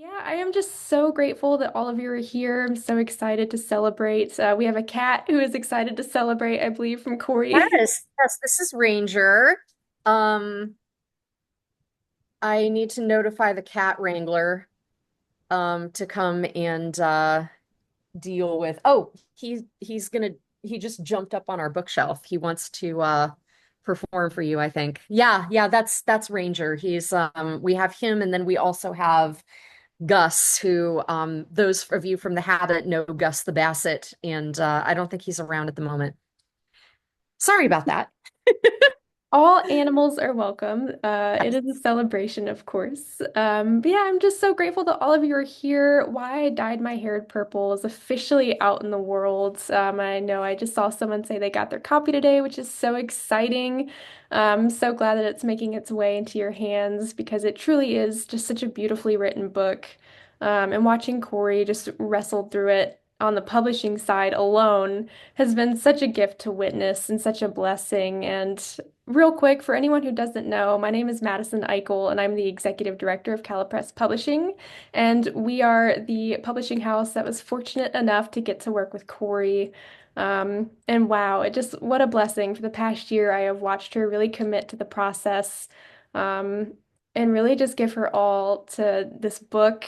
Yeah, I am just so grateful that all of you are here. I'm so excited to celebrate. We have a cat who is excited to celebrate, I believe, from Kori. Yes, yes, this is Ranger. Um, I need to notify the cat wrangler to come and deal with. Oh, he just jumped up on our bookshelf. He wants to perform for you, I think. Yeah, that's Ranger. He's we have him, and then we also have Gus, who those of you from The Habit know Gus the Basset, and I don't think he's around at the moment. Sorry about that. All animals are welcome. It is a celebration, of course. But yeah, I'm just so grateful that all of you are here. Why I Dyed My Hair Purple is officially out in the world. I know I just saw someone say they got their copy today, which is so exciting. I'm so glad that it's making its way into your hands because it truly is just such a beautifully written book. And watching Kori just wrestle through it on the publishing side alone has been such a gift to witness and such a blessing. And real quick, for anyone who doesn't know, my name is Madison Eichel, and I'm the executive director of Calla Press Publishing. And we are the publishing house that was fortunate enough to get to work with Kori. And wow, it just, what a blessing. For the past year, I have watched her really commit to the process, um, and really just give her all to this book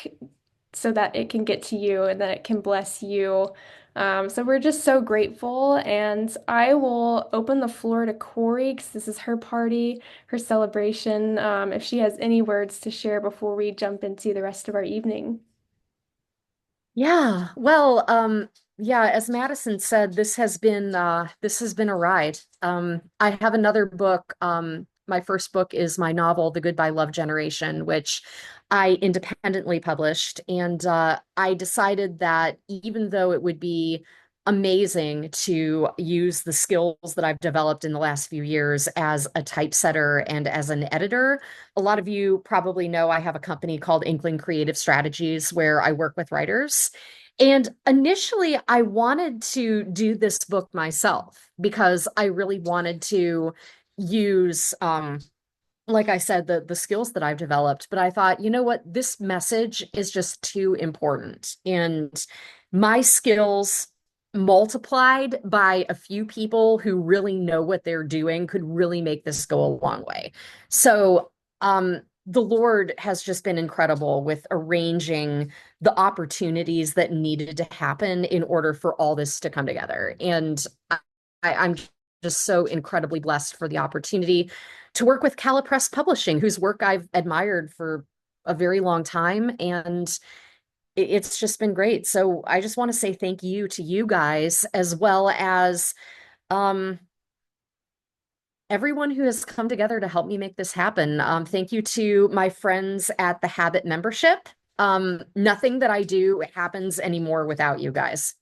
so that it can get to you and that it can bless you. So we're just so grateful, and I will open the floor to Kori because this is her party, her celebration. If she has any words to share before we jump into the rest of our evening. Yeah, well, yeah, as Madison said, this has been a ride. I have another book. My first book is my novel, The Goodbye Love Generation, which I independently published. And I decided that even though it would be amazing to use the skills that I've developed in the last few years as a typesetter and as an editor, a lot of you probably know I have a company called Inkling Creative Strategies where I work with writers. And initially, I wanted to do this book myself because I really wanted to use, like I said, the skills that I've developed. But I thought, you know what? This message is just too important. And my skills multiplied by a few people who really know what they're doing could really make this go a long way. So, the Lord has just been incredible with arranging the opportunities that needed to happen in order for all this to come together. And I'm just so incredibly blessed for the opportunity to work with Calla Press Publishing, whose work I've admired for a very long time. And it's just been great. So I just want to say thank you to you guys, as well as um, everyone who has come together to help me make this happen. Thank you to my friends at the Habit membership. Nothing that I do happens anymore without you guys.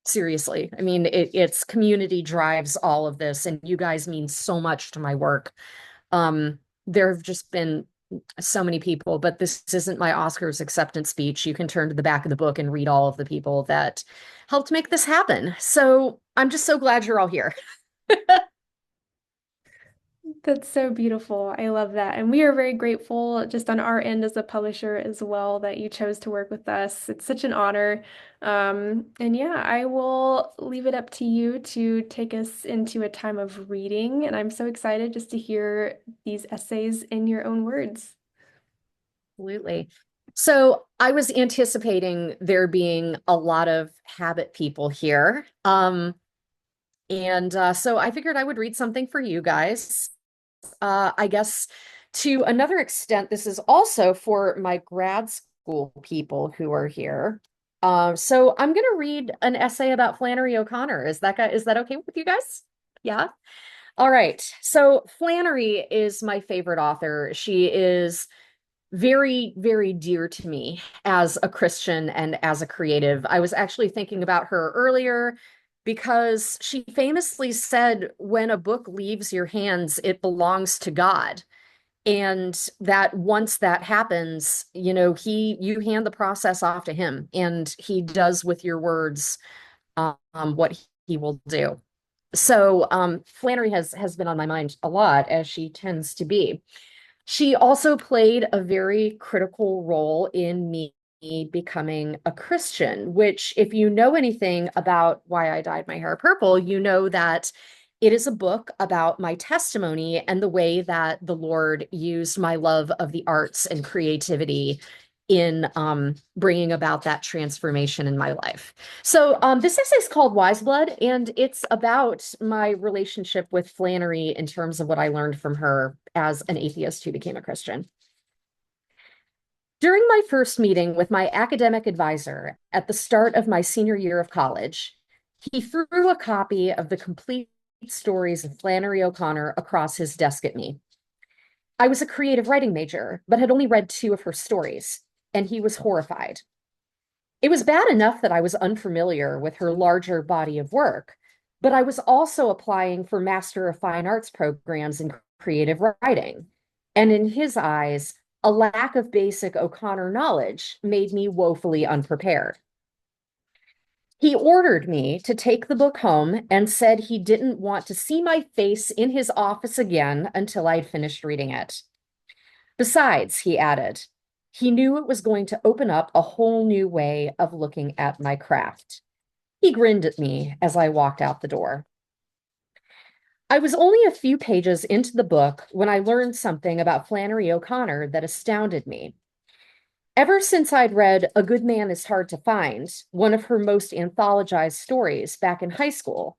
Seriously. I mean, it's community drives all of this, and you guys mean so much to my work. There have just been so many people, but this isn't my Oscars acceptance speech. You can turn to the back of the book and read all of the people that helped make this happen. So I'm just so glad you're all here. That's so beautiful. I love that. And we are very grateful just on our end as a publisher as well that you chose to work with us. It's such an honor. And yeah, I will leave it up to you to take us into a time of reading. And I'm so excited just to hear these essays in your own words. Absolutely. So I was anticipating there being a lot of habit people here. And so I figured I would read something for you guys. I guess to another extent, this is also for my grad school people who are here. So I'm going to read an essay about Flannery O'Connor. Is that okay with you guys? Yeah. All right. So Flannery is my favorite author. She is very, very dear to me as a Christian and as a creative. I was actually thinking about her earlier because she famously said, when a book leaves your hands, it belongs to God. And that once that happens, you hand the process off to him and he does with your words what he will do. So Flannery has been on my mind a lot, as she tends to be. She also played a very critical role in me becoming a Christian, which, if you know anything about Why I Dyed My Hair Purple, you know that it is a book about my testimony and the way that the Lord used my love of the arts and creativity in bringing about that transformation in my life. So this essay is called Wise Blood, and it's about my relationship with Flannery in terms of what I learned from her as an atheist who became a Christian. During my first meeting with my academic advisor at the start of my senior year of college, he threw a copy of the complete stories of Flannery O'Connor across his desk at me. I was a creative writing major, but had only read two of her stories, and he was horrified. It was bad enough that I was unfamiliar with her larger body of work, but I was also applying for Master of Fine Arts programs in creative writing. And in his eyes, a lack of basic O'Connor knowledge made me woefully unprepared. He ordered me to take the book home and said he didn't want to see my face in his office again until I'd finished reading it. Besides, he added, he knew it was going to open up a whole new way of looking at my craft. He grinned at me as I walked out the door. I was only a few pages into the book when I learned something about Flannery O'Connor that astounded me. Ever since I'd read A Good Man is Hard to Find, one of her most anthologized stories back in high school,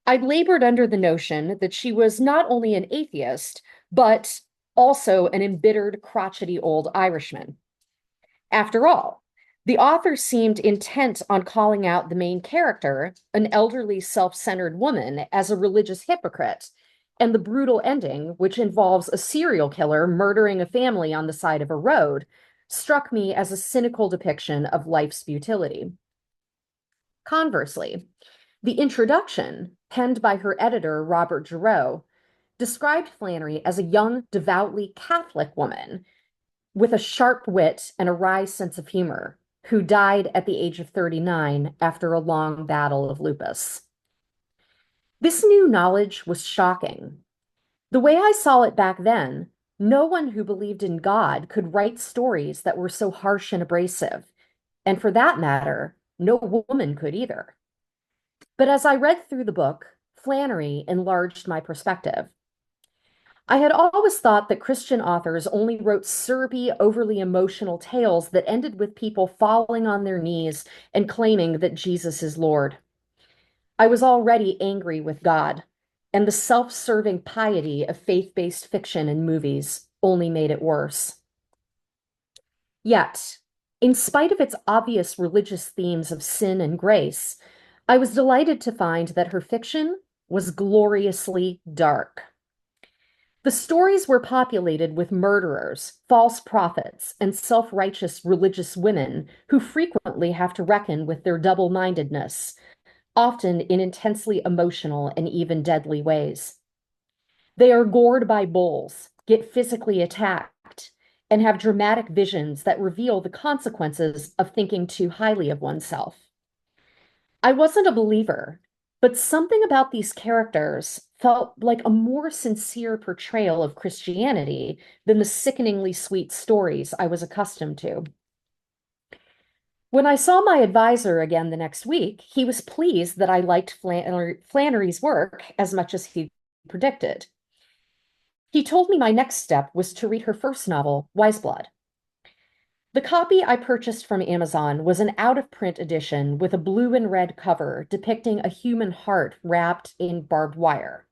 I'd labored under the notion that she was not only an atheist, but also an embittered, crotchety old Irishman. After all, the author seemed intent on calling out the main character, an elderly, self-centered woman, as a religious hypocrite, and the brutal ending, which involves a serial killer murdering a family on the side of a road, struck me as a cynical depiction of life's futility. Conversely, the introduction, penned by her editor, Robert Giroux, described Flannery as a young, devoutly Catholic woman with a sharp wit and a wry sense of humor, who died at the age of 39 after a long battle of lupus. This new knowledge was shocking. The way I saw it back then, no one who believed in God could write stories that were so harsh and abrasive, and for that matter, no woman could either. But as I read through the book, Flannery enlarged my perspective. I had always thought that Christian authors only wrote syrupy, overly emotional tales that ended with people falling on their knees and claiming that Jesus is Lord. I was already angry with God, and the self-serving piety of faith-based fiction and movies only made it worse. Yet, in spite of its obvious religious themes of sin and grace, I was delighted to find that her fiction was gloriously dark. The stories were populated with murderers, false prophets, and self-righteous religious women who frequently have to reckon with their double-mindedness, often in intensely emotional and even deadly ways. They are gored by bulls, get physically attacked, and have dramatic visions that reveal the consequences of thinking too highly of oneself. I wasn't a believer, but something about these characters felt like a more sincere portrayal of Christianity than the sickeningly sweet stories I was accustomed to. When I saw my advisor again the next week, he was pleased that I liked Flannery's work as much as he predicted. He told me my next step was to read her first novel, Wiseblood. The copy I purchased from Amazon was an out-of-print edition with a blue and red cover depicting a human heart wrapped in barbed wire.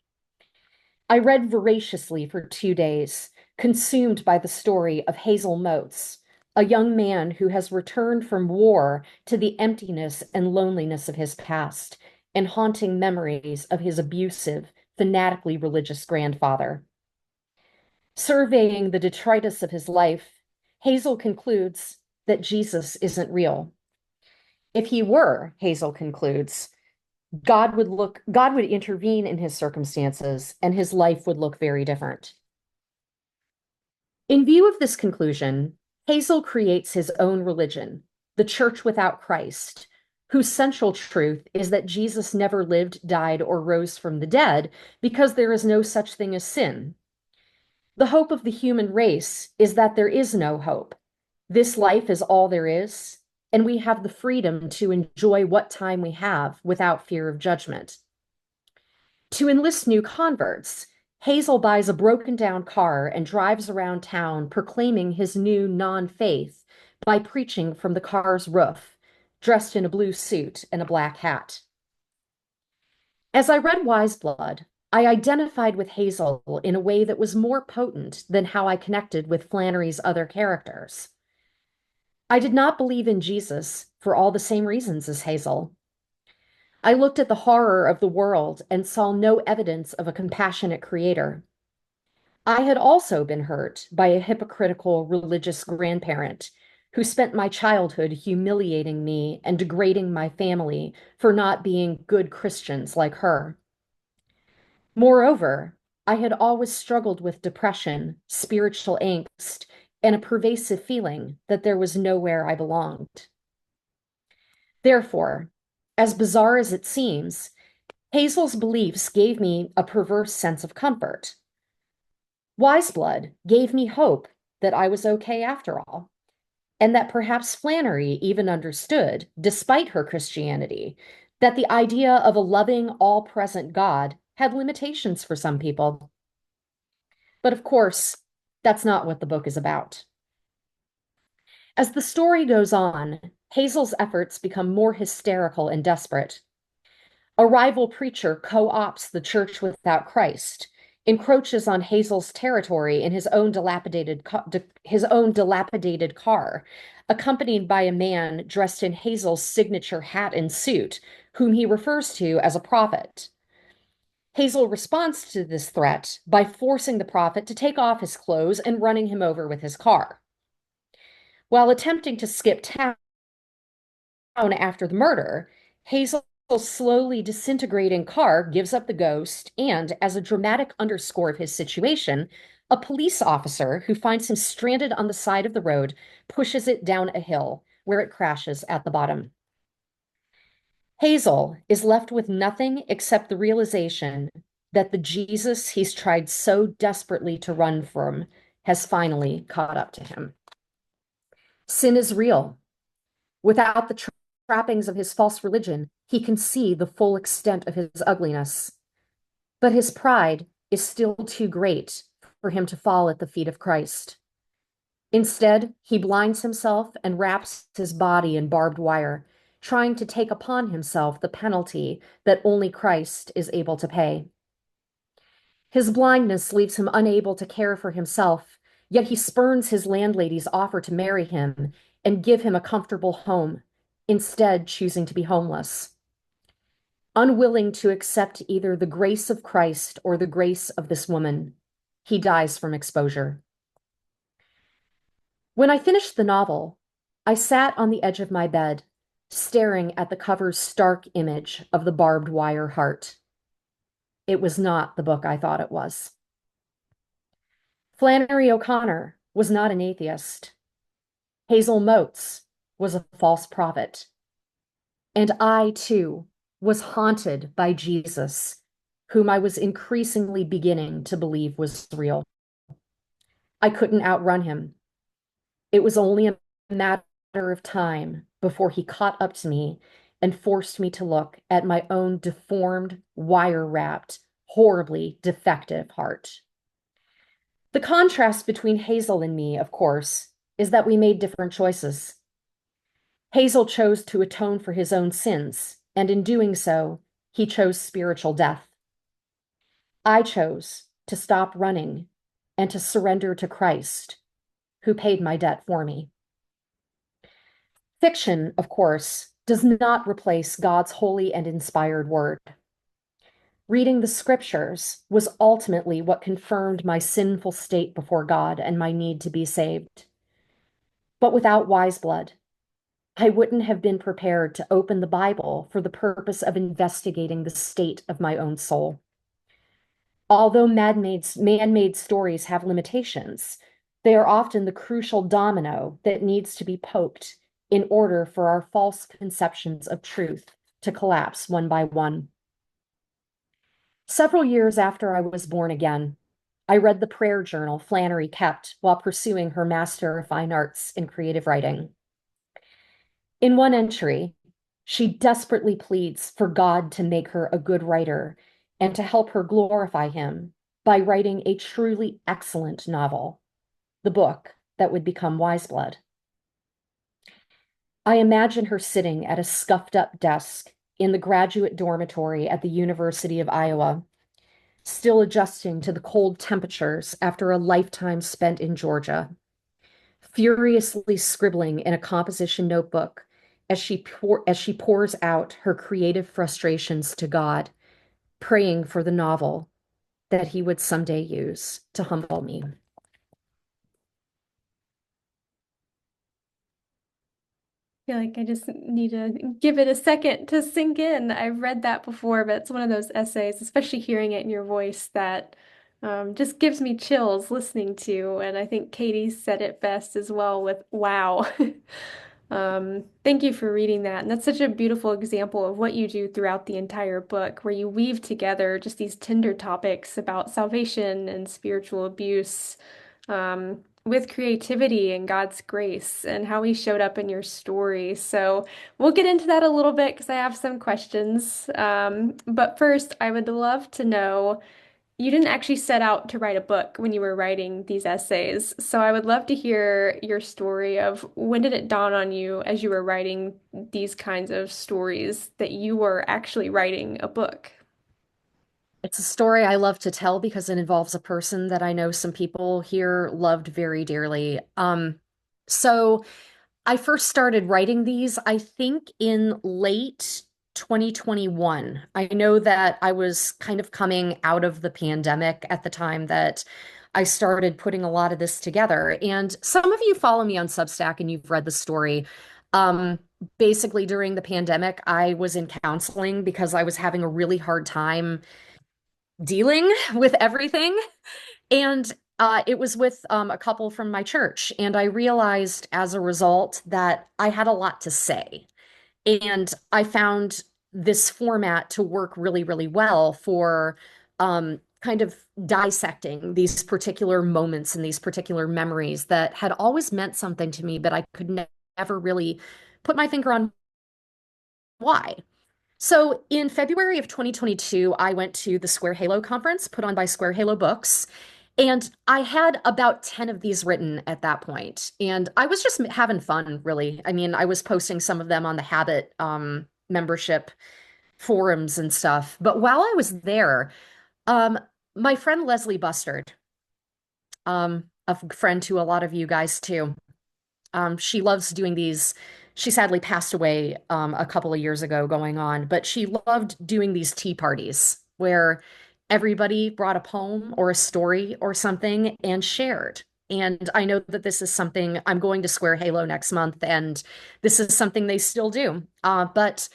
I read voraciously for 2 days, consumed by the story of Hazel Motes, a young man who has returned from war to the emptiness and loneliness of his past and haunting memories of his abusive, fanatically religious grandfather. Surveying the detritus of his life, Hazel concludes that Jesus isn't real. If he were, Hazel concludes, God would intervene in his circumstances and his life would look very different. In view of this conclusion, Hazel creates his own religion, the Church Without Christ, whose central truth is that Jesus never lived, died, or rose from the dead because there is no such thing as sin. The hope of the human race is that there is no hope. This life is all there is, and we have the freedom to enjoy what time we have without fear of judgment. To enlist new converts, Hazel buys a broken down car and drives around town proclaiming his new non faith by preaching from the car's roof, dressed in a blue suit and a black hat. As I read Wise Blood, I identified with Hazel in a way that was more potent than how I connected with Flannery's other characters. I did not believe in Jesus for all the same reasons as Hazel. I looked at the horror of the world and saw no evidence of a compassionate creator. I had also been hurt by a hypocritical religious grandparent who spent my childhood humiliating me and degrading my family for not being good Christians like her. Moreover, I had always struggled with depression, spiritual angst, and a pervasive feeling that there was nowhere I belonged. Therefore, as bizarre as it seems, Hazel's beliefs gave me a perverse sense of comfort. Wiseblood gave me hope that I was okay after all, and that perhaps Flannery even understood, despite her Christianity, that the idea of a loving, all-present God had limitations for some people. But of course, that's not what the book is about. As the story goes on, Hazel's efforts become more hysterical and desperate. A rival preacher co-opts the Church Without Christ, encroaches on Hazel's territory in his own dilapidated car, accompanied by a man dressed in Hazel's signature hat and suit, whom he refers to as a prophet. Hazel responds to this threat by forcing the prophet to take off his clothes and running him over with his car. While attempting to skip town after the murder, Hazel's slowly disintegrating car gives up the ghost, and as a dramatic underscore of his situation, a police officer who finds him stranded on the side of the road pushes it down a hill where it crashes at the bottom. Hazel is left with nothing except the realization that the Jesus he's tried so desperately to run from has finally caught up to him. Sin is real. Without the trappings of his false religion, he can see the full extent of his ugliness. But his pride is still too great for him to fall at the feet of Christ. Instead, he blinds himself and wraps his body in barbed wire, trying to take upon himself the penalty that only Christ is able to pay. His blindness leaves him unable to care for himself, yet he spurns his landlady's offer to marry him and give him a comfortable home, instead choosing to be homeless. Unwilling to accept either the grace of Christ or the grace of this woman, he dies from exposure. When I finished the novel, I sat on the edge of my bed, staring at the cover's stark image of the barbed wire heart. It was not the book I thought it was. Flannery O'Connor was not an atheist. Hazel Motes was a false prophet. And I, too, was haunted by Jesus, whom I was increasingly beginning to believe was real. I couldn't outrun him. It was only a matter of time before he caught up to me and forced me to look at my own deformed, wire-wrapped, horribly defective heart. The contrast between Hazel and me, of course, is that we made different choices. Hazel chose to atone for his own sins, and in doing so, he chose spiritual death. I chose to stop running and to surrender to Christ, who paid my debt for me. Fiction, of course, does not replace God's holy and inspired word. Reading the scriptures was ultimately what confirmed my sinful state before God and my need to be saved. But without Wiseblood, I wouldn't have been prepared to open the Bible for the purpose of investigating the state of my own soul. Although man-made stories have limitations, they are often the crucial domino that needs to be poked in order for our false conceptions of truth to collapse one by one. Several years after I was born again, I read the prayer journal Flannery kept while pursuing her Master of Fine Arts in creative writing. In one entry, she desperately pleads for God to make her a good writer and to help her glorify him by writing a truly excellent novel, the book that would become Wiseblood. I imagine her sitting at a scuffed up desk in the graduate dormitory at the University of Iowa, still adjusting to the cold temperatures after a lifetime spent in Georgia, furiously scribbling in a composition notebook as she pours out her creative frustrations to God, praying for the novel that he would someday use to humble me. Feel like I just need to give it a second to sink in. I've read that before, but it's one of those essays, especially hearing it in your voice, that just gives me chills listening to. And I think Katie said it best as well with wow. Thank you for reading that. And that's such a beautiful example of what you do throughout the entire book, where you weave together just these tender topics about salvation and spiritual abuse, with creativity and God's grace and how He showed up in your story. So we'll get into that a little bit because I have some questions. But first, I would love to know. You didn't actually set out to write a book when you were writing these essays. So I would love to hear your story of when did it dawn on you as you were writing these kinds of stories that you were actually writing a book? It's a story I love to tell because it involves a person that I know some people here loved very dearly. So I first started writing these, I think, in late 2021. I know that I was kind of coming out of the pandemic at the time that I started putting a lot of this together. And some of you follow me on Substack and you've read the story. Um, Basically, during the pandemic, I was in counseling because I was having a really hard time dealing with everything. And it was with a couple from my church. And I realized as a result that I had a lot to say. And I found this format to work really, really well for kind of dissecting these particular moments and these particular memories that had always meant something to me, but I could never really put my finger on why. So in February of 2022, I went to the Square Halo conference put on by Square Halo Books. And I had about 10 of these written at that point. And I was just having fun, really. I mean, I was posting some of them on the Habit membership forums and stuff. But while I was there, um, my friend Leslie Bustard, a friend to a lot of you guys too, she loves doing these. She sadly passed away a couple of years ago going on, but she loved doing these tea parties where everybody brought a poem or a story or something and shared. And I know that this is something I'm going to Square Halo next month, and this is something they still do. But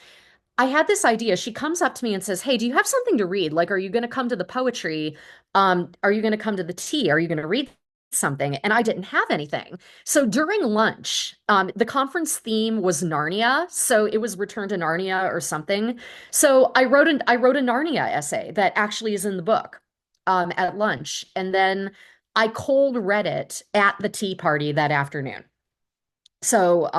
I had this idea. She comes up to me and says, "Hey, do you have something to read? Like, are you going to come to the poetry? Are you going to come to the tea? Are you going to read something?" And I didn't have anything. So during lunch, the conference theme was Narnia. So it was Return to Narnia or something. So I wrote a Narnia essay that actually is in the book at lunch. And then I cold read it at the tea party that afternoon. So,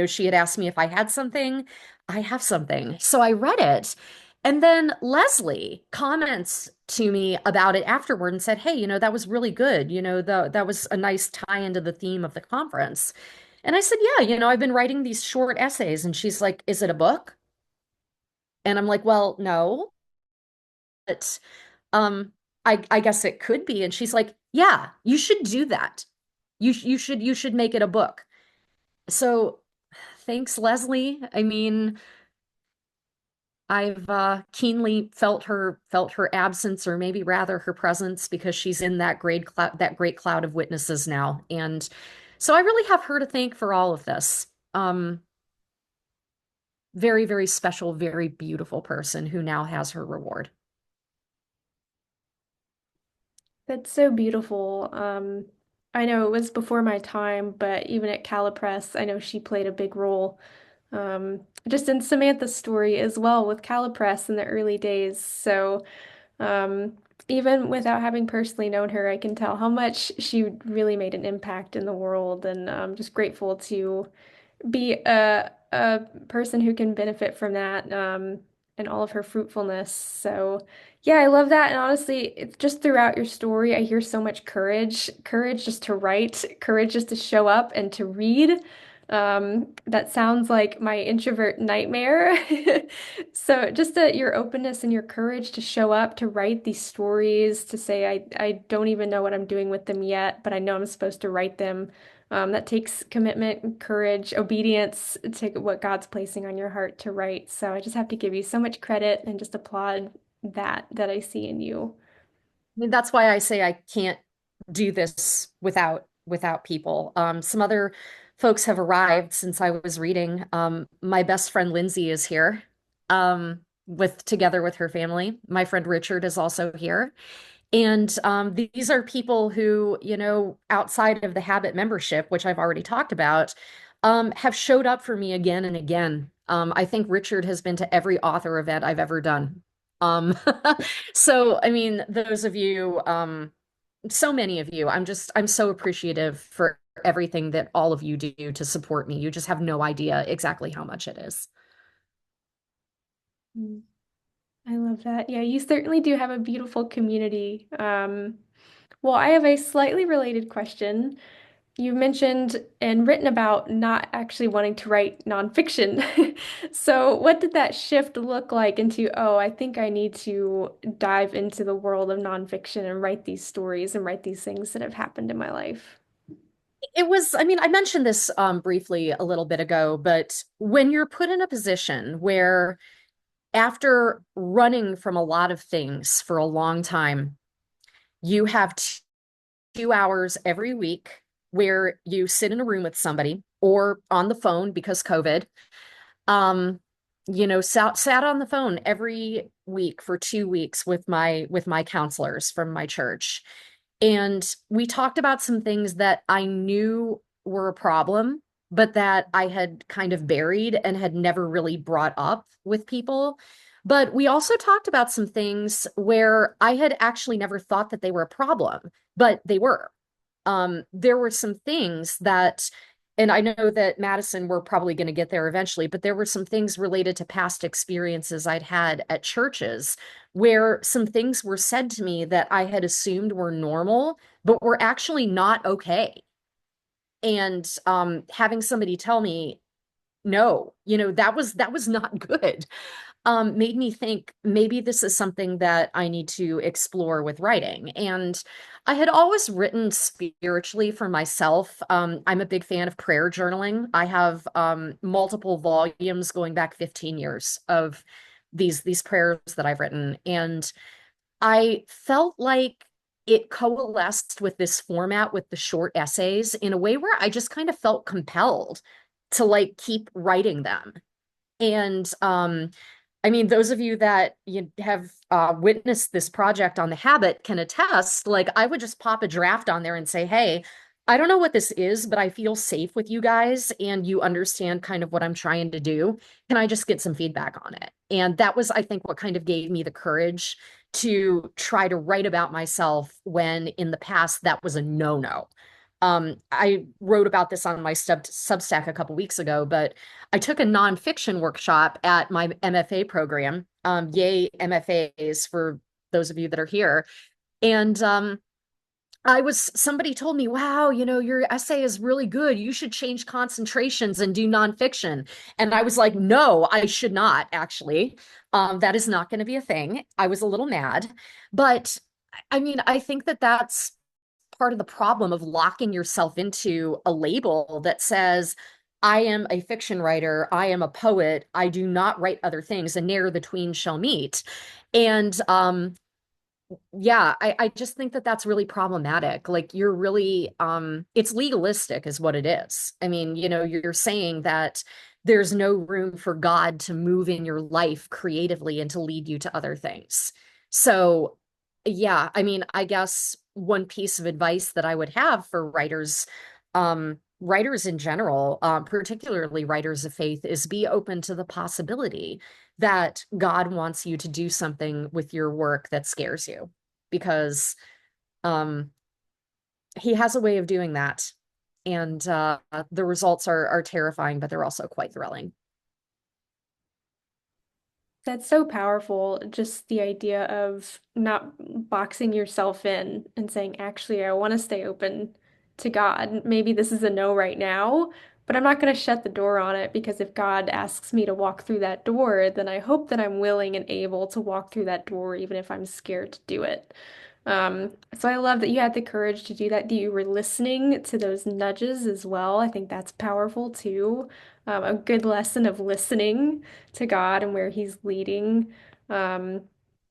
she had asked me if I had something. I have something. So I read it. And then Leslie comments to me about it afterward and said, "Hey, that was really good. That was a nice tie into the theme of the conference." And I said, "Yeah, I've been writing these short essays." And she's like, "Is it a book?" And I'm like, "Well, no, but um, I guess it could be." And she's like, "Yeah, you should do that. You should make it a book." So thanks, Leslie. I mean, I've keenly felt her absence, or maybe rather her presence, because she's in that great cloud of witnesses now. And so I really have her to thank for all of this. Very, very special, very beautiful person who now has her reward. That's so beautiful. I know it was before my time, but even at Calla Press, I know she played a big role. Just in Samantha's story as well with Calla Press in the early days. So, even without having personally known her, I can tell how much she really made an impact in the world, and I'm just grateful to be a person who can benefit from that and all of her fruitfulness. So yeah, I love that. And honestly, it's just throughout your story, I hear so much courage, courage just to write, courage just to show up and to read. That sounds like my introvert nightmare. So just your openness and your courage to show up, to write these stories, to say I don't even know what I'm doing with them yet, but I know I'm supposed to write them. That takes commitment, courage, obedience to what God's placing on your heart to write. So I just have to give you so much credit and just applaud that I see in you. mean, that's why I say I can't do this without people. Some other folks have arrived since I was reading. My best friend Lindsay is here, with together with her family. My friend Richard is also here. And these are people who, outside of the Habit membership, which I've already talked about, have showed up for me again and again. I think Richard has been to every author event I've ever done. Um, so, I mean, those of you, so many of you, I'm so appreciative for everything that all of you do to support me. You just have no idea exactly how much it is. Mm, I love that. Yeah, you certainly do have a beautiful community. Well, I have a slightly related question. You mentioned and written about not actually wanting to write nonfiction. So, what did that shift look like into, oh, I think I need to dive into the world of nonfiction and write these stories and write these things that have happened in my life? It was, I mean, I mentioned this briefly a little bit ago, but when you're put in a position where after running from a lot of things for a long time, you have 2 hours every week where you sit in a room with somebody or on the phone because COVID. Um, sat on the phone every week for 2 weeks with my counselors from my church. And we talked about some things that I knew were a problem, but that I had kind of buried and had never really brought up with people. But we also talked about some things where I had actually never thought that they were a problem, but they were. There were some things that, and I know that Madison, we're probably going to get there eventually, but there were some things related to past experiences I'd had at churches where some things were said to me that I had assumed were normal, but were actually not okay. And having somebody tell me, no, that was not good, made me think maybe this is something that I need to explore with writing. And I had always written spiritually for myself. I'm a big fan of prayer journaling. I have multiple volumes going back 15 years of these prayers that I've written. And I felt like it coalesced with this format with the short essays in a way where I just kind of felt compelled to like keep writing them. And I mean, those of you that you have witnessed this project on The Habit can attest, like I would just pop a draft on there and say, hey, I don't know what this is, but I feel safe with you guys and you understand kind of what I'm trying to do. Can I just get some feedback on it? And that was, I think, what kind of gave me the courage to try to write about myself when in the past that was a no-no. I wrote about this on my Substack a couple weeks ago, but I took a nonfiction workshop at my MFA program. Yay, MFAs for those of you that are here. And somebody told me, wow, your essay is really good. You should change concentrations and do nonfiction. And I was like, no, I should not, actually. That is not going to be a thing. I was a little mad. But I mean, I think that that's part of the problem of locking yourself into a label that says, I am a fiction writer, I am a poet, I do not write other things, and ne'er the tween shall meet. And yeah, I just think that that's really problematic. Like you're really, it's legalistic is what it is. I mean, you're saying that there's no room for God to move in your life creatively and to lead you to other things. So, yeah, I mean, I guess one piece of advice that I would have for writers in general, particularly writers of faith, is be open to the possibility that God wants you to do something with your work that scares you. because um, he has a way of doing that. And the results are terrifying, but they're also quite thrilling. That's so powerful. Just the idea of not boxing yourself in and saying, actually, I want to stay open to God. Maybe this is a no right now, but I'm not going to shut the door on it because if God asks me to walk through that door, then I hope that I'm willing and able to walk through that door, even if I'm scared to do it. So I love that you had the courage to do that. That you were listening to those nudges as well. I think that's powerful too. A good lesson of listening to God and where He's leading. Um,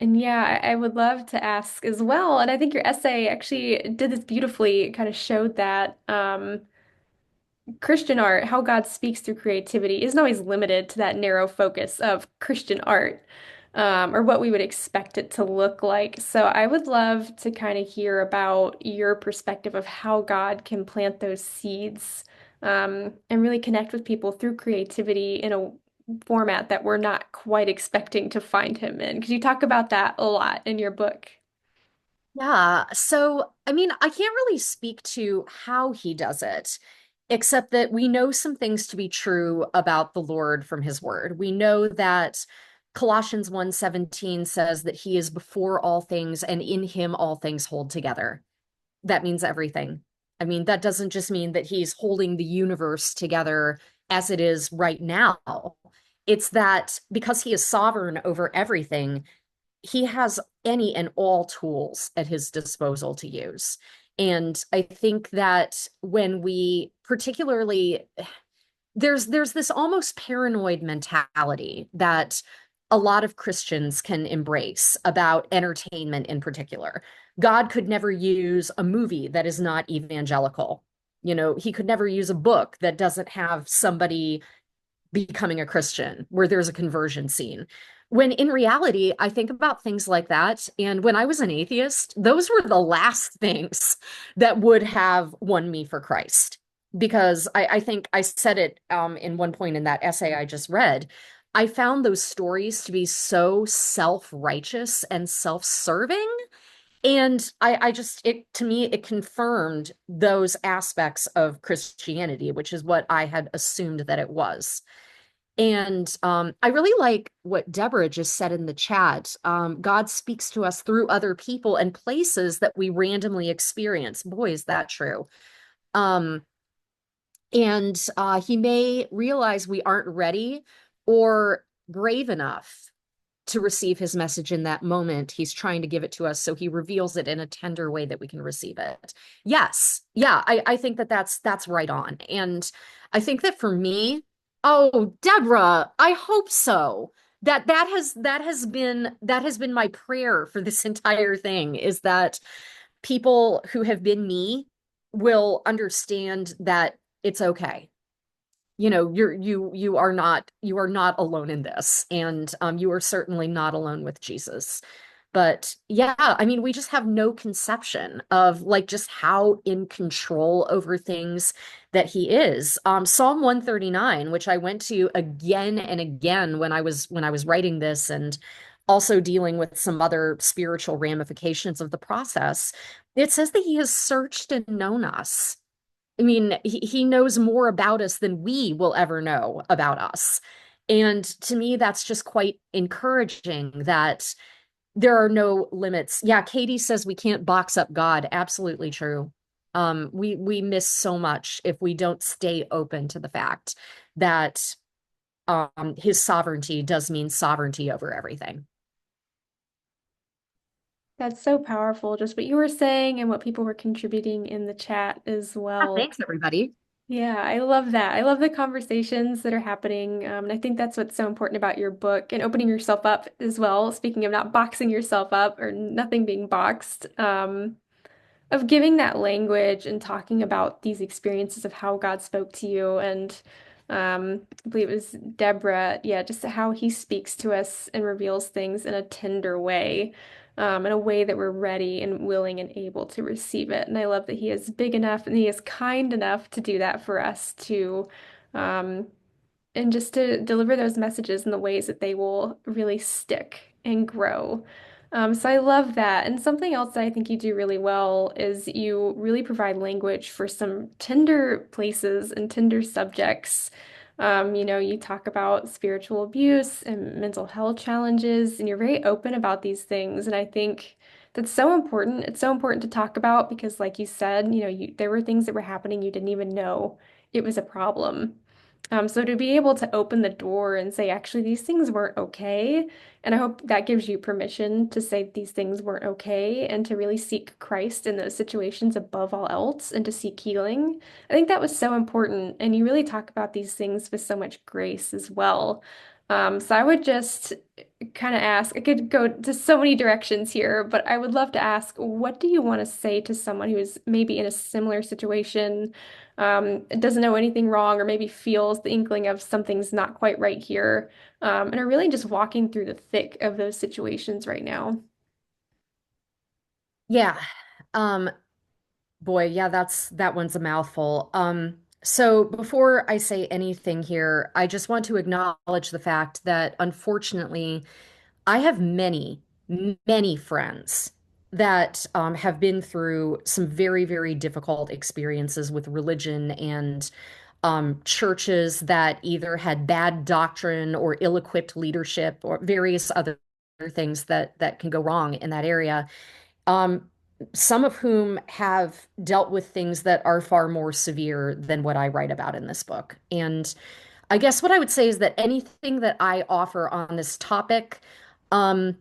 and yeah, I would love to ask as well. And I think your essay actually did this beautifully. It kind of showed that. Christian art, how God speaks through creativity, isn't always limited to that narrow focus of Christian art, or what we would expect it to look like. So I would love to kind of hear about your perspective of how God can plant those seeds, and really connect with people through creativity in a format that we're not quite expecting to find him in. Because you talk about that a lot in your book. Yeah. So, I mean, I can't really speak to how he does it, except that we know some things to be true about the Lord from his word. We know that Colossians 1:17 says that he is before all things and in him all things hold together. That means everything. I mean, that doesn't just mean that he's holding the universe together as it is right now. It's that because he is sovereign over everything, he has any and all tools at his disposal to use. And I think that when we particularly there's this almost paranoid mentality that a lot of Christians can embrace about entertainment in particular. God could never use a movie that is not evangelical. You know, he could never use a book that doesn't have somebody becoming a Christian, where there's a conversion scene. When in reality, I think about things like that. And when I was an atheist, those were the last things that would have won me for Christ. Because I think I said it in one point in that essay I just read. I found those stories to be so self-righteous and self-serving. And I just, it to me, it confirmed those aspects of Christianity, which is what I had assumed that it was. And I really like what Deborah just said in the chat. God speaks to us through other people and places that we randomly experience. Boy, is that true. Um, and he may realize we aren't ready or brave enough to receive his message in that moment. He's trying to give it to us, so he reveals it in a tender way that we can receive it. Yes, yeah, I think that that's right on. And I think that for me, oh, Deborah, I hope so. That has been my prayer for this entire thing is that people who have been me will understand that it's okay. You know, you are not alone in this, and you are certainly not alone with Jesus. But yeah, I mean, we just have no conception of like just how in control over things that he is. Psalm 139, which I went to again and again when I was writing this and also dealing with some other spiritual ramifications of the process, it says that he has searched and known us. I mean, he knows more about us than we will ever know about us. And to me, that's just quite encouraging that there are no limits. Yeah, Katie says we can't box up God. Absolutely true. We miss so much if we don't stay open to the fact that his sovereignty does mean sovereignty over everything. That's so powerful, just what you were saying and what people were contributing in the chat as Yeah, well. thanks, everybody. Yeah, I love that. I love the conversations that are happening. And I think that's what's so important about your book and opening yourself up as well. Speaking of not boxing yourself up or nothing being boxed, of giving that language and talking about these experiences of how God spoke to you. And I believe it was Deborah, yeah, just how he speaks to us and reveals things in a tender way, in a way that we're ready and willing and able to receive it. And I love that he is big enough and he is kind enough to do that for us to, um, and just to deliver those messages in the ways that they will really stick and grow. So I love that. And something else that I think you do really well is you really provide language for some tender places and tender subjects. You talk about spiritual abuse and mental health challenges, and you're very open about these things. And I think that's so important. It's so important to talk about because, like you said, there were things that were happening you didn't even know it was a problem. So to be able to open the door and say, actually, these things weren't okay. And I hope that gives you permission to say these things weren't okay and to really seek Christ in those situations above all else and to seek healing. I think that was so important. And you really talk about these things with so much grace as well. So I would just kind of ask, I could go to so many directions here, but I would love to ask, what do you want to say to someone who is maybe in a similar situation, doesn't know anything wrong, or maybe feels the inkling of something's not quite right here? And are really just walking through the thick of those situations right now. Yeah. Um, Boy, yeah, that one's a mouthful. So before I say anything here, I just want to acknowledge the fact that unfortunately, I have many friends that have been through some very, very difficult experiences with religion and churches that either had bad doctrine or ill-equipped leadership or various other things that can go wrong in that area. Um, some of whom have dealt with things that are far more severe than what I write about in this book. And I guess what I would say is that anything that I offer on this topic, um,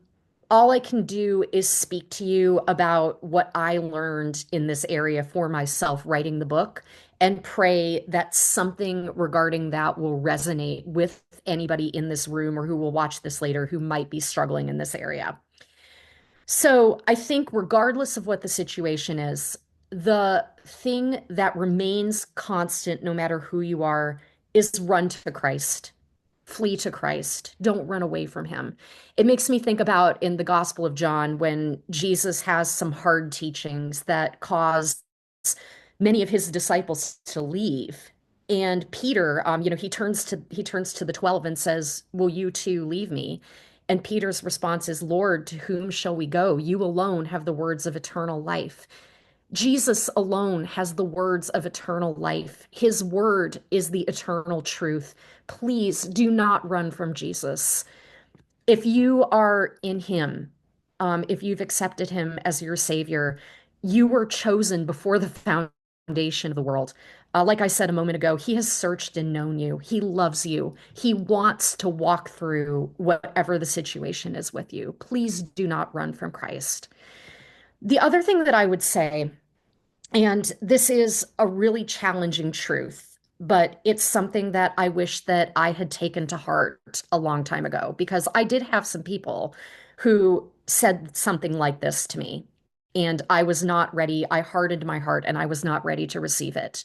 all I can do is speak to you about what I learned in this area for myself writing the book and pray that something regarding that will resonate with anybody in this room or who will watch this later who might be struggling in this area. So I think, regardless of what the situation is, the thing that remains constant, no matter who you are, is run to Christ, flee to Christ. Don't run away from him. It makes me think about in the Gospel of John when Jesus has some hard teachings that cause many of his disciples to leave. And Peter, he turns to the 12 and says, "Will you too leave me?" And Peter's response is, "Lord, to whom shall we go? You alone have the words of eternal life." Jesus alone has the words of eternal life. His word is the eternal truth. Please do not run from Jesus. If you are in him, if you've accepted him as your savior, you were chosen before the foundation of the world. Like I said a moment ago, he has searched and known you. He loves you. He wants to walk through whatever the situation is with you. Please do not run from Christ. The other thing that I would say, and this is a really challenging truth, but it's something that I wish that I had taken to heart a long time ago because I did have some people who said something like this to me, and I was not ready. I hardened my heart and I was not ready to receive it.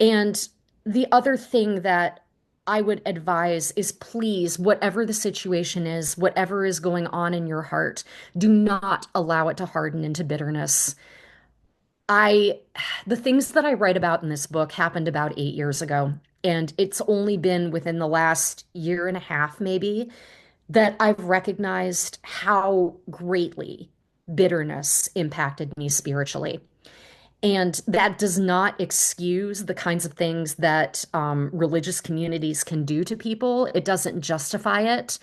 And the other thing that I would advise is please, whatever the situation is, whatever is going on in your heart, do not allow it to harden into bitterness. I, the things that I write about in this book happened about 8 years ago. And it's only been within the last year and a half, maybe, that I've recognized how greatly bitterness impacted me spiritually. And that does not excuse the kinds of things that religious communities can do to people. It doesn't justify it.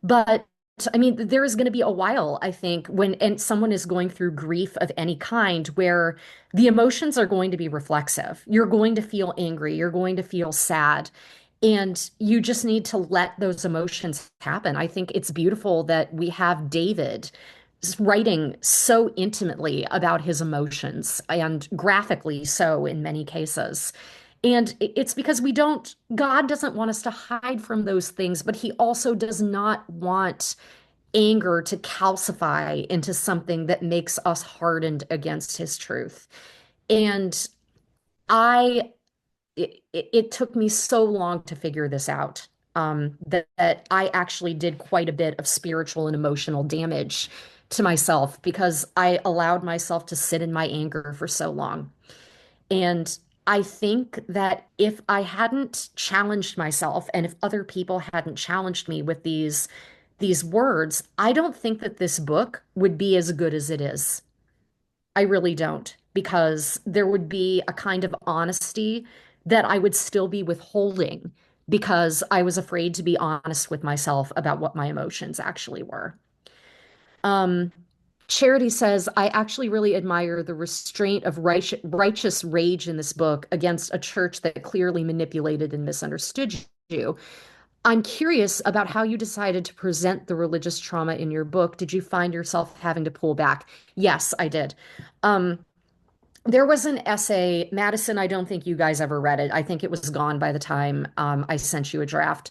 But I mean, there is going to be a while, I think, when and someone is going through grief of any kind where the emotions are going to be reflexive. You're going to feel angry, you're going to feel sad, and you just need to let those emotions happen. I think it's beautiful that we have David writing so intimately about his emotions and graphically so in many cases. And it's because God doesn't want us to hide from those things, but he also does not want anger to calcify into something that makes us hardened against his truth. And I, it took me so long to figure this out. That I actually did quite a bit of spiritual and emotional damage to myself because I allowed myself to sit in my anger for so long. And I think that if I hadn't challenged myself and if other people hadn't challenged me with these these words, I don't think that this book would be as good as it is. I really don't, because there would be a kind of honesty that I would still be withholding because I was afraid to be honest with myself about what my emotions actually were. Um, Charity says, I actually really admire the restraint of righteous rage in this book against a church that clearly manipulated and misunderstood you. I'm curious about how you decided to present the religious trauma in your book. Did you find yourself having to pull back? Yes, I did. Um, there was an essay, Madison, I don't think you guys ever read it. I think it was gone by the time I sent you a draft.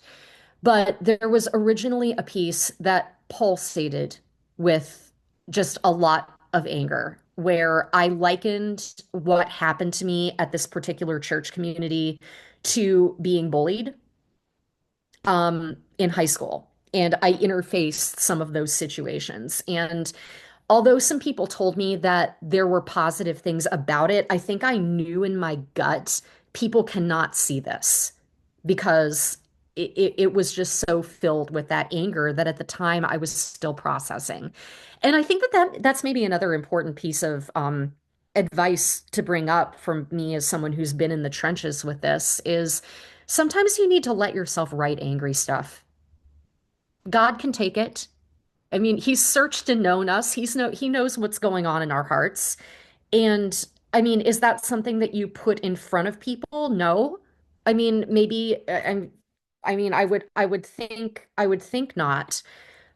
But there was originally a piece that pulsated with just a lot of anger, where I likened what happened to me at this particular church community to being bullied in high school. And I interfaced some of those situations. And although some people told me that there were positive things about it, I think I knew in my gut people cannot see this because it was just so filled with that anger that at the time I was still processing. And I think that's maybe another important piece of advice to bring up from me as someone who's been in the trenches with this is sometimes you need to let yourself write angry stuff. God can take it. I mean, he's searched and known us. He knows what's going on in our hearts. And I mean, is that something that you put in front of people? No. I mean, maybe I mean, I would think not.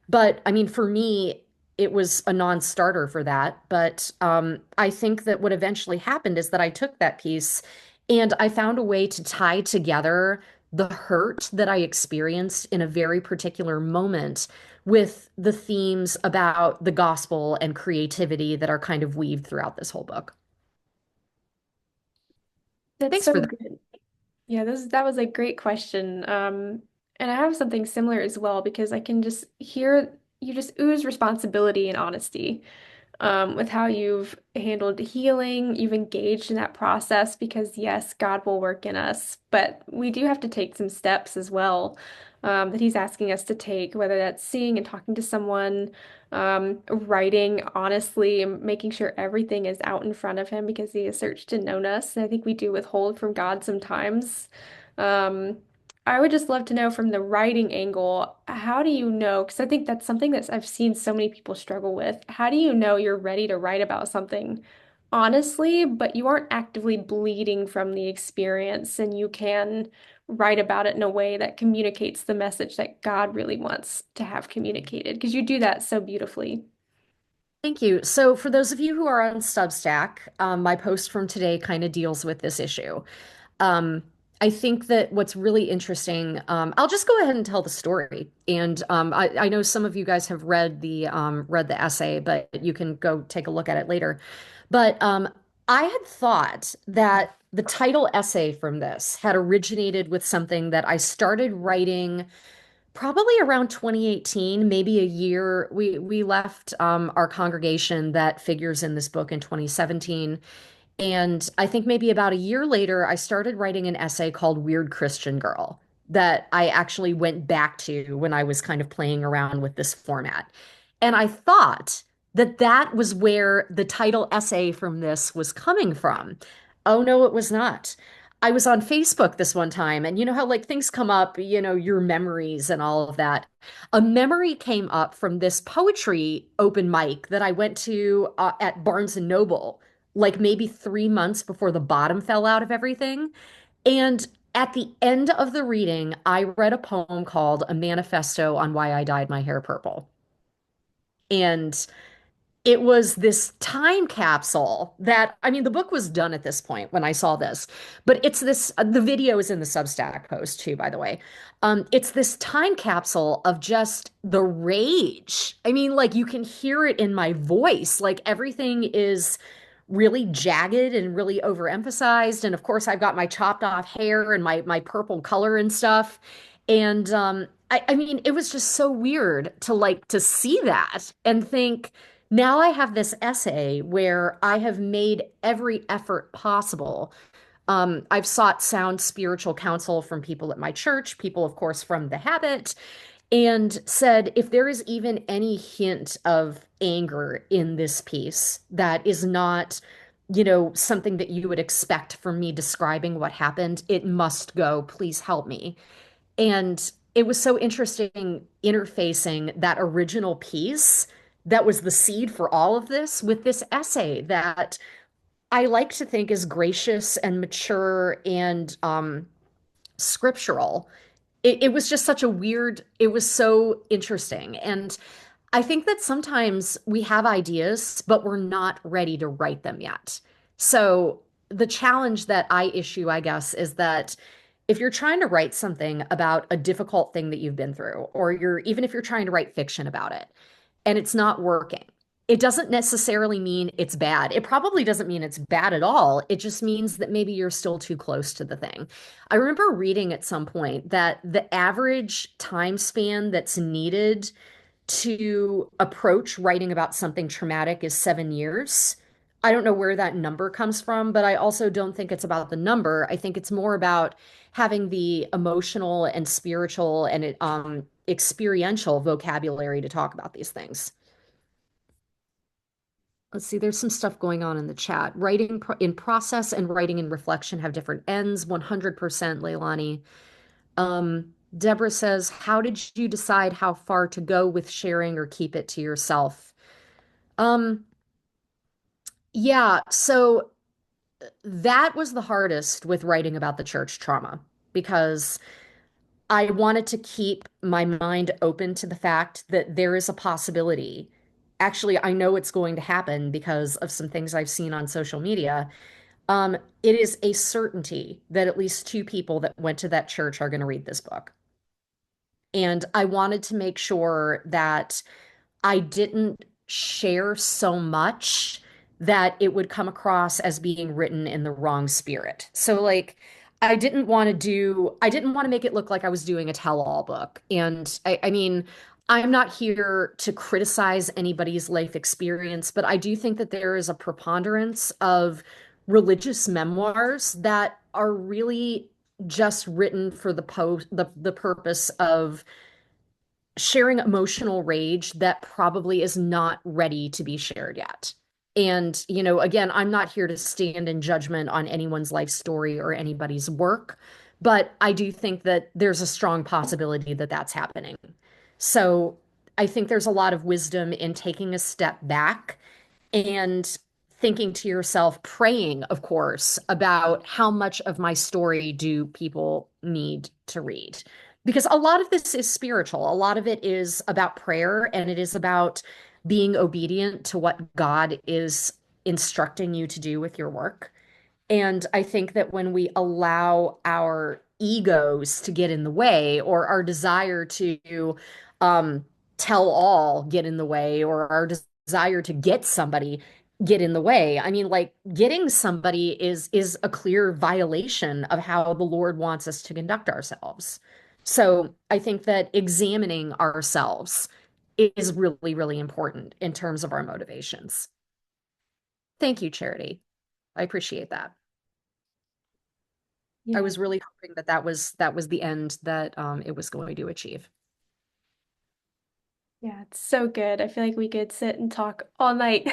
But I mean, for me, it was a non-starter for that. But I think that what eventually happened is that I took that piece and I found a way to tie together the hurt that I experienced in a very particular moment with the themes about the gospel and creativity that are kind of weaved throughout this whole book. That's Thanks so for that. good. Yeah, that was a great question. And I have something similar as well because I can just hear you just ooze responsibility and honesty with how you've handled healing, you've engaged in that process because, yes, God will work in us, but we do have to take some steps as well that He's asking us to take, whether that's seeing and talking to someone, writing honestly, and making sure everything is out in front of Him because He has searched and known us. And I think we do withhold from God sometimes. Um, I would just love to know from the writing angle, how do you know? Because I think that's something that I've seen so many people struggle with. How do you know you're ready to write about something honestly, but you aren't actively bleeding from the experience and you can write about it in a way that communicates the message that God really wants to have communicated? Because you do that so beautifully. Thank you. So, for those of you who are on Substack, my post from today kind of deals with this issue. Um, I think that what's really interesting, I'll just go ahead and tell the story. And I know some of you guys have read the essay, but you can go take a look at it later. But I had thought that the title essay from this had originated with something that I started writing probably around 2018, maybe a year. We left our congregation that figures in this book in 2017. And I think maybe about a year later, I started writing an essay called Weird Christian Girl that I actually went back to when I was kind of playing around with this format. And I thought that that was where the title essay from this was coming from. Oh, no, it was not. I was on Facebook this one time, and you know how like things come up, your memories and all of that. A memory came up from this poetry open mic that I went to at Barnes and Noble like maybe 3 months before the bottom fell out of everything. And at the end of the reading, I read a poem called A Manifesto on Why I Dyed My Hair Purple. And it was this time capsule that, I mean, the book was done at this point when I saw this, but it's this, the video is in the Substack post too, by the way. It's this time capsule of just the rage. I mean, like you can hear it in my voice. Like everything is really jagged and really overemphasized. And of course, I've got my chopped off hair and my purple color and stuff. And I mean, it was just so weird to like to see that and think, now I have this essay where I have made every effort possible. I've sought sound spiritual counsel from people at my church, people, of course, from the habit. and said, if there is even any hint of anger in this piece that is not, something that you would expect from me describing what happened, it must go. Please help me. And it was so interesting interfacing that original piece that was the seed for all of this with this essay that I like to think is gracious and mature and scriptural. It was just such a weird, it was so interesting. And I think that sometimes we have ideas, but we're not ready to write them yet. So the challenge that I issue, I guess, is that if you're trying to write something about a difficult thing that you've been through, or even if you're trying to write fiction about it and it's not working, it doesn't necessarily mean it's bad. It probably doesn't mean it's bad at all. It just means that maybe you're still too close to the thing. I remember reading at some point that the average time span that's needed to approach writing about something traumatic is 7 years. I don't know where that number comes from, but I also don't think it's about the number. I think it's more about having the emotional and spiritual and experiential vocabulary to talk about these things. Let's see, there's some stuff going on in the chat. Writing in process and writing in reflection have different ends. 100%, Leilani. Deborah says, how did you decide how far to go with sharing or keep it to yourself? Um, yeah, so that was the hardest with writing about the church trauma because I wanted to keep my mind open to the fact that there is a possibility. Actually, I know it's going to happen because of some things I've seen on social media. It is a certainty that at least two people that went to that church are going to read this book. And I wanted to make sure that I didn't share so much that it would come across as being written in the wrong spirit. So, like, I didn't want to make it look like I was doing a tell-all book. And I mean, I'm not here to criticize anybody's life experience, but I do think that there is a preponderance of religious memoirs that are really just written for the purpose of sharing emotional rage that probably is not ready to be shared yet. And, again, I'm not here to stand in judgment on anyone's life story or anybody's work, but I do think that there's a strong possibility that that's happening. So I think there's a lot of wisdom in taking a step back and thinking to yourself, praying, of course, about how much of my story do people need to read. Because a lot of this is spiritual. A lot of it is about prayer and it is about being obedient to what God is instructing you to do with your work. And I think that when we allow our egos to get in the way or our desire to um, tell all get in the way or our desire to get somebody get in the way. I mean, like getting somebody is a clear violation of how the Lord wants us to conduct ourselves. So I think that examining ourselves is really, really important in terms of our motivations. Thank you, Charity. I appreciate that. I Yeah. was really hoping that that was the end that it was going to achieve. Yeah, it's so good. I feel like we could sit and talk all night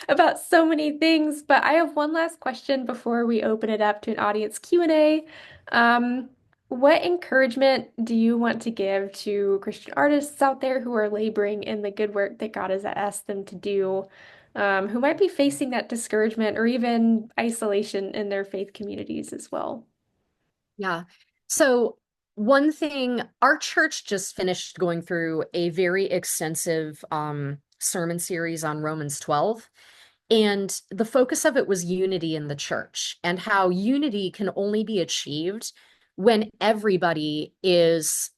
about so many things, but I have one last question before we open it up to an audience Q&A. Um, what encouragement do you want to give to Christian artists out there who are laboring in the good work that God has asked them to do, who might be facing that discouragement or even isolation in their faith communities as well? Yeah. So one thing, our church just finished going through a very extensive sermon series on Romans 12. And the focus of it was unity in the church and how unity can only be achieved when everybody is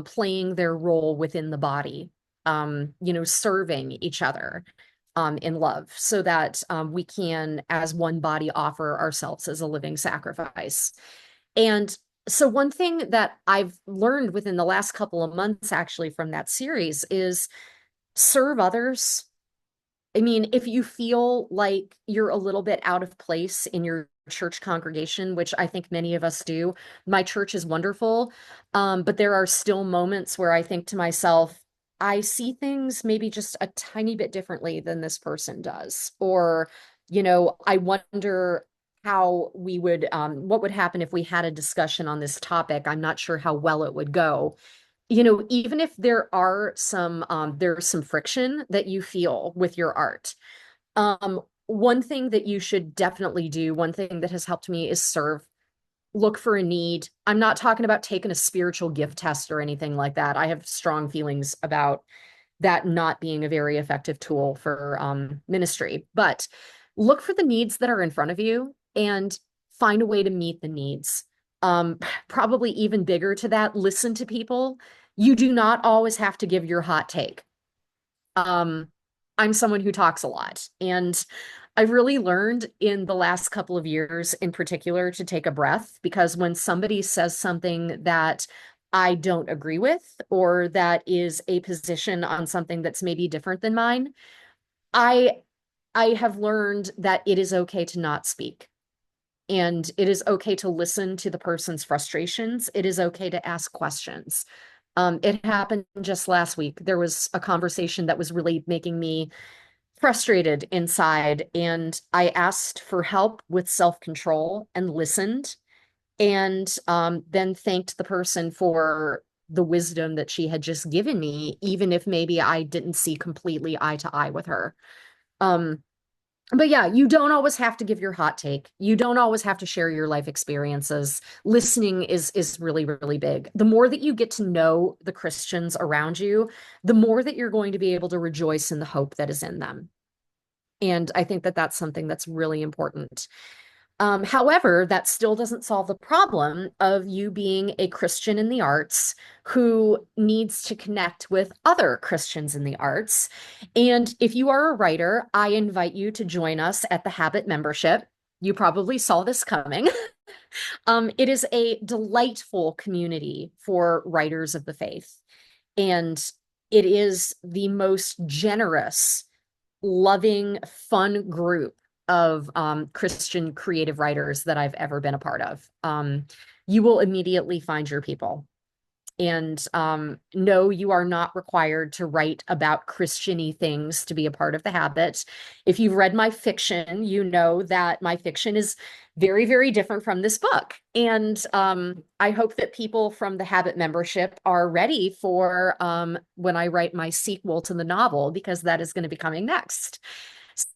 playing their role within the body, serving each other in love so that we can, as one body, offer ourselves as a living sacrifice. And so, one thing that I've learned within the last couple of months, actually, from that series is serve others. I mean, if you feel like you're a little bit out of place in your church congregation, which I think many of us do. My church is wonderful, but there are still moments where I think to myself, I see things maybe just a tiny bit differently than this person does. Or, I wonder how we would, what would happen if we had a discussion on this topic. I'm not sure how well it would go. Even if there's some friction that you feel with your art. One thing that you should definitely do, one thing that has helped me is serve. Look for a need. I'm not talking about taking a spiritual gift test or anything like that. I have strong feelings about that not being a very effective tool for ministry. But look for the needs that are in front of you and find a way to meet the needs. Probably even bigger to that, listen to people. You do not always have to give your hot take. Um, I'm someone who talks a lot, and I've really learned in the last couple of years in particular to take a breath because when somebody says something that I don't agree with or that is a position on something that's maybe different than mine, I I have learned that it is okay to not speak. And it is okay to listen to the person's frustrations. It is okay to ask questions. It happened just last week. There was a conversation that was really making me frustrated inside, and I asked for help with self-control and listened, and then thanked the person for the wisdom that she had just given me, even if maybe I didn't see completely eye to eye with her. Um, but yeah, you don't always have to give your hot take. You don't always have to share your life experiences. Listening is really, really big. The more that you get to know the Christians around you, the more that you're going to be able to rejoice in the hope that is in them. And I think that that's something that's really important. However, that still doesn't solve the problem of you being a Christian in the arts who needs to connect with other Christians in the arts. And if you are a writer, I invite you to join us at the Habit membership. You probably saw this coming. It is a delightful community for writers of the faith. And it is the most generous, loving, fun group of Christian creative writers that I've ever been a part of. You will immediately find your people. And no, you are not required to write about Christian-y things to be a part of the Habit. If you've read my fiction, you know that my fiction is very, very different from this book. And I hope that people from the Habit membership are ready for when I write my sequel to the novel, because that is going to be coming next.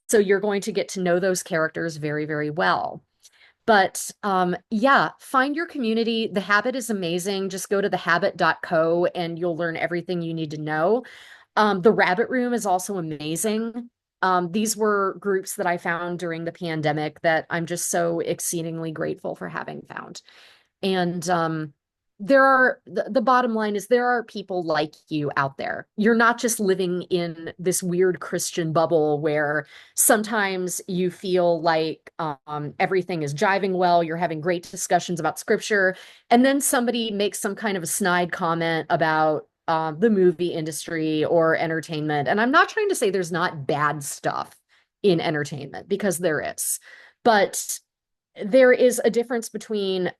So you're going to get to know those characters very, very well. But yeah, find your community. The Habit is amazing. Just go to thehabit.co and you'll learn everything you need to know. The Rabbit Room is also amazing. These were groups that I found during the pandemic that I'm just so exceedingly grateful for having found. And the bottom line is there are people like you out there. You're not just living in this weird Christian bubble where sometimes you feel like everything is jiving well, you're having great discussions about scripture, and then somebody makes some kind of a snide comment about the movie industry or entertainment. And I'm not trying to say there's not bad stuff in entertainment, because there is. But there is a difference between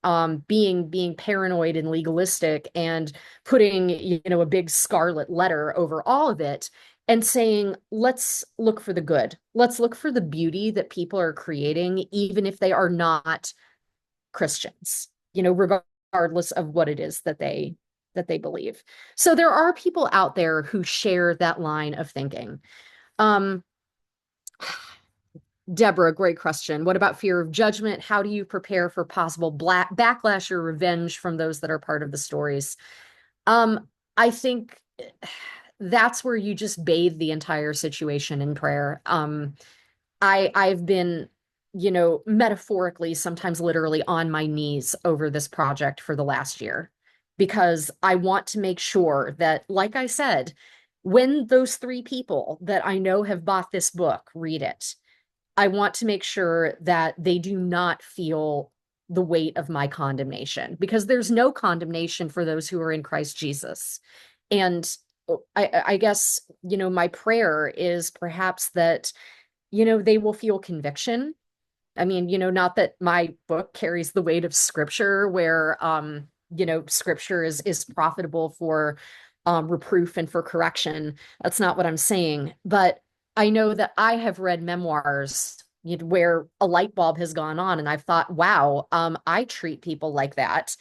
being paranoid and legalistic and putting a big scarlet letter over all of it and saying, let's look for the good. Let's look for the beauty that people are creating, even if they are not Christians, regardless of what it is that they believe. So there are people out there who share that line of thinking. um Deborah, great question. What about fear of judgment? How do you prepare for possible backlash or revenge from those that are part of the stories? I think that's where you just bathe the entire situation in prayer. I've been, metaphorically, sometimes literally on my knees over this project for the last year, because I want to make sure that, like I said, when those three people that I know have bought this book read it, I want to make sure that they do not feel the weight of my condemnation, because there's no condemnation for those who are in Christ Jesus. And I guess, my prayer is perhaps that, they will feel conviction, I mean, not that my book carries the weight of scripture where scripture is profitable for reproof and for correction. That's not what I'm saying. But I know that I have read memoirs where a light bulb has gone on and I've thought, wow, I treat people like that.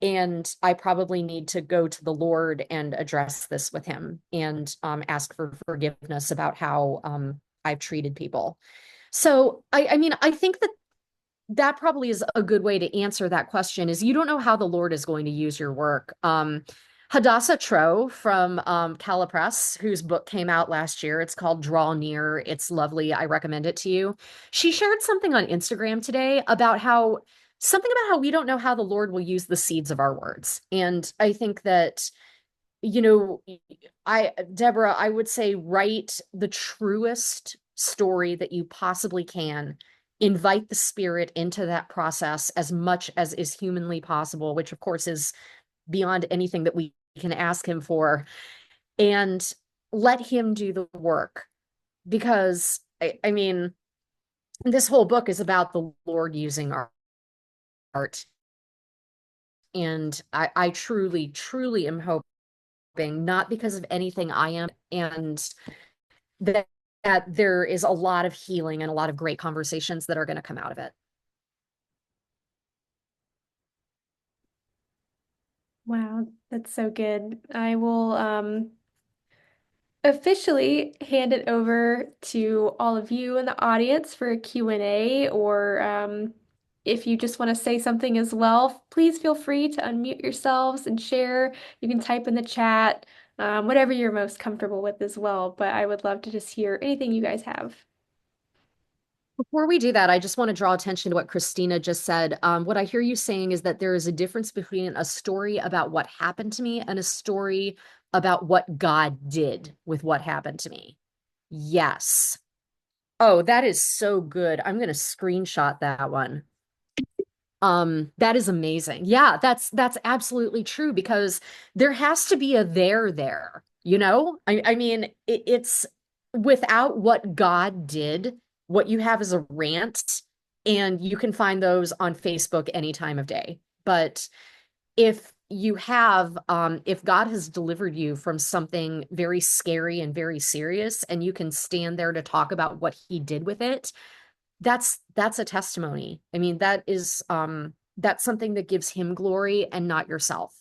And I probably need to go to the Lord and address this with him and ask for forgiveness about how I've treated people. So I mean, I think that that probably is a good way to answer that question is you don't know how the Lord is going to use your work. Hadassah Trow from Calla Press, whose book came out last year, it's called Draw Near. It's lovely. I recommend it to you. She shared something on Instagram today about how something about how we don't know how the Lord will use the seeds of our words. And I think that you know, Deborah, I would say write the truest story that you possibly can. Invite the spirit into that process as much as is humanly possible, which of course is beyond anything that we can ask him for, and let him do the work. Because I mean, this whole book is about the Lord using our art. And I truly, truly am hoping, not because of anything I am, and that, that there is a lot of healing and a lot of great conversations that are going to come out of it. Wow, that's so good. I will officially hand it over to all of you in the audience for a Q&A, or if you just want to say something as well, please feel free to unmute yourselves and share. You can type in the chat, whatever you're most comfortable with as well, but I would love to just hear anything you guys have. Before we do that, I just want to draw attention to what Christina just said. What I hear you saying is that there is a difference between a story about what happened to me and a story about what God did with what happened to me. Yes. Oh, that is so good. I'm going to screenshot that one. That is amazing. Yeah, that's absolutely true because there has to be a there. I mean, it's without what God did, what you have is a rant, and you can find those on Facebook any time of day. But if God has delivered you from something very scary and very serious, and you can stand there to talk about what he did with it, that's a testimony. I mean, that's something that gives him glory and not yourself.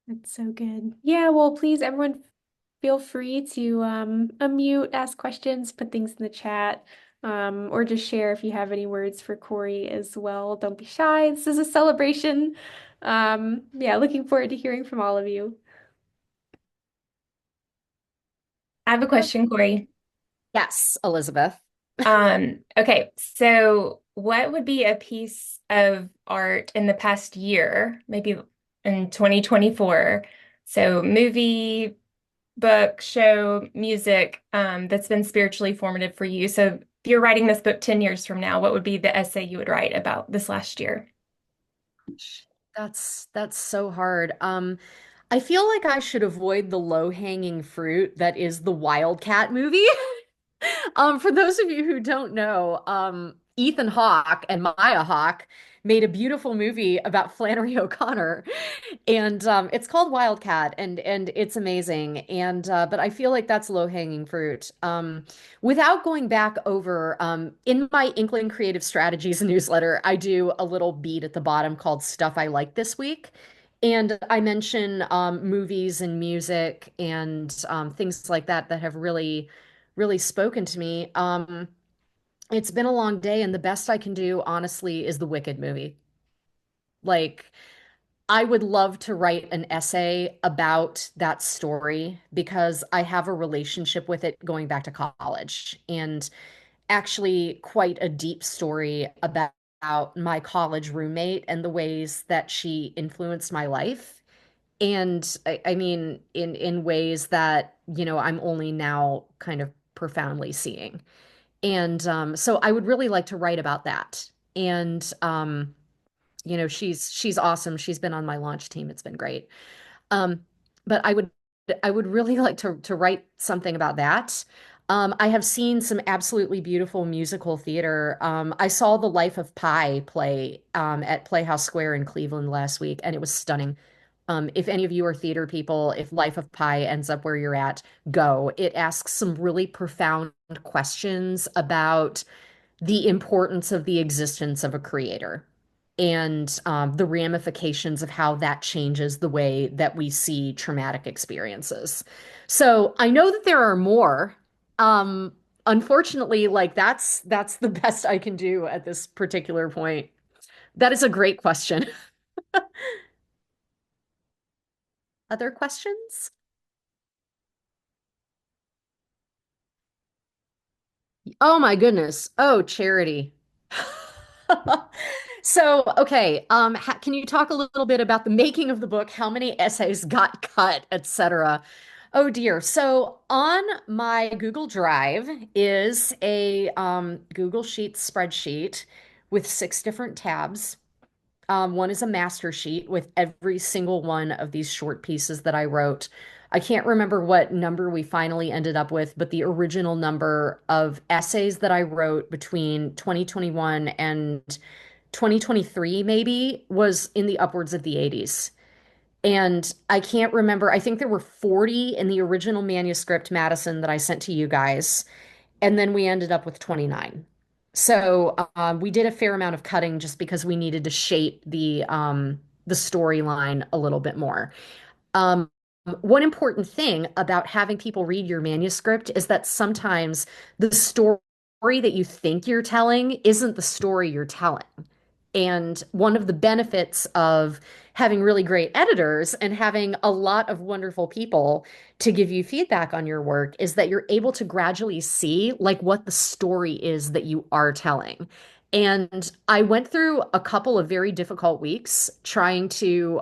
That's so good. Yeah, well, please, everyone, feel free to unmute, ask questions, put things in the chat, or just share if you have any words for Kori as well. Don't be shy. This is a celebration. Yeah, looking forward to hearing from all of you. I have a question, Corey. Yes, Elizabeth. Okay, so what would be a piece of art in the past year, maybe in 2024? So movie, book, show, music, that's been spiritually formative for you. So if you're writing this book 10 years from now, what would be the essay you would write about this last year? That's so hard. I feel like I should avoid the low-hanging fruit that is the Wildcat movie. For those of you who don't know, Ethan Hawke and Maya Hawke made a beautiful movie about Flannery O'Connor, and it's called Wildcat, and it's amazing. And but I feel like that's low-hanging fruit. Without going back over, in my Inkling Creative Strategies newsletter, I do a little beat at the bottom called Stuff I Like This Week. And I mention movies and music and things like that that have really spoken to me. It's been a long day, and the best I can do, honestly, is the Wicked movie. Like, I would love to write an essay about that story because I have a relationship with it going back to college, and actually quite a deep story about my college roommate and the ways that she influenced my life. And I mean, in ways that, I'm only now kind of profoundly seeing. And so I would really like to write about that. And she's awesome. She's been on my launch team. It's been great. Um, but I would I would really like to write something about that. I have seen some absolutely beautiful musical theater. I saw The Life of Pi play at Playhouse Square in Cleveland last week, and it was stunning. If any of you are theater people, if Life of Pi ends up where you're at, go. It asks some really profound questions about the importance of the existence of a creator and the ramifications of how that changes the way that we see traumatic experiences. So I know that there are more. Um, Unfortunately, like that's the best I can do at this particular point. That is a great question. Other questions? Oh my goodness. Oh, charity. So, okay, can you talk a little bit about the making of the book, how many essays got cut, etc.? Oh dear. So, on my Google Drive is a Google Sheets spreadsheet with 6 different tabs. One is a master sheet with every single one of these short pieces that I wrote. I can't remember what number we finally ended up with, but the original number of essays that I wrote between 2021 and 2023 maybe was in the upwards of the 80s. And I can't remember, I think there were 40 in the original manuscript, Madison, that I sent to you guys. And then we ended up with 29. So we did a fair amount of cutting just because we needed to shape the storyline a little bit more. Um, One important thing about having people read your manuscript is that sometimes the story that you think you're telling isn't the story you're telling. And one of the benefits of having really great editors and having a lot of wonderful people to give you feedback on your work is that you're able to gradually see like what the story is that you are telling. And I went through a couple of very difficult weeks trying to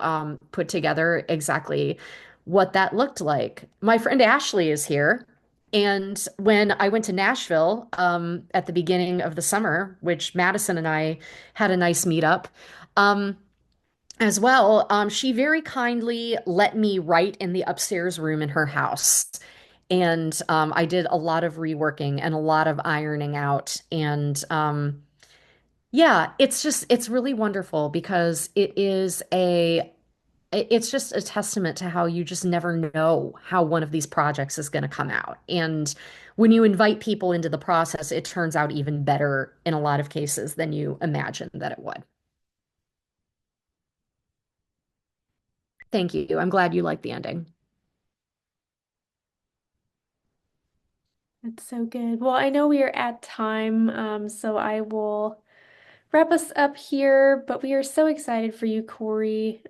put together exactly what that looked like. My friend Ashley is here. And when I went to Nashville at the beginning of the summer, which Madison and I had a nice meetup, um, as well, she very kindly let me write in the upstairs room in her house. And I did a lot of reworking and a lot of ironing out. And yeah, it's really wonderful because it's just a testament to how you just never know how one of these projects is going to come out. And when you invite people into the process, it turns out even better in a lot of cases than you imagined that it would. Thank you. I'm glad you liked the ending. That's so good. Well, I know we are at time, so I will wrap us up here, but we are so excited for you, Kori.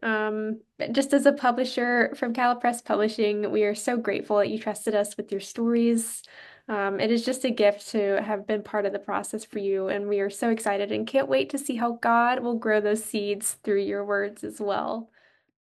Just as a publisher from Calla Press Publishing, we are so grateful that you trusted us with your stories. It is just a gift to have been part of the process for you, and we are so excited and can't wait to see how God will grow those seeds through your words as well.